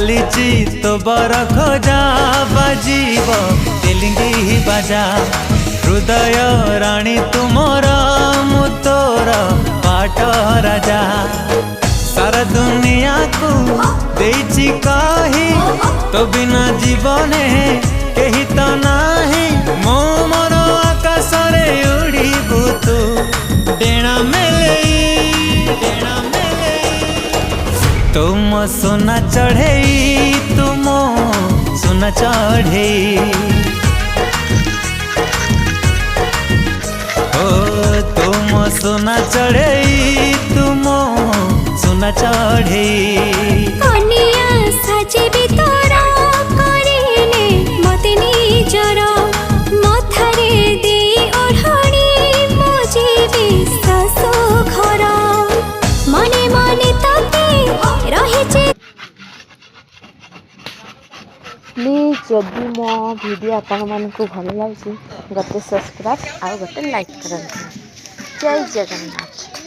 चलीची तो बर खोजा बाजीब तेलिंगी बाजा हृदय राणी तुमर मु तोर बाट राजा सारा दुनिया को देइची कही तो बिना जीवने कही तो नाही मो मोर आकाश रे उड़ीबू तू डेणा मेले तुम सोना चढ़े तुम सोना चढ़े ओ तुम सोना चढ़े तुम सोना चढ़े कनिया साजेबी तोरा करिले मते निजर मथारे दे ओढ़णी मुझे सासो घर मने मने तते रहिचे। प्लीज जदि मो वीडियो आपण मानकु भल लागी गोटे सब्सक्राइब आ गोटे लाइक करंतु। जय जगन्नाथ।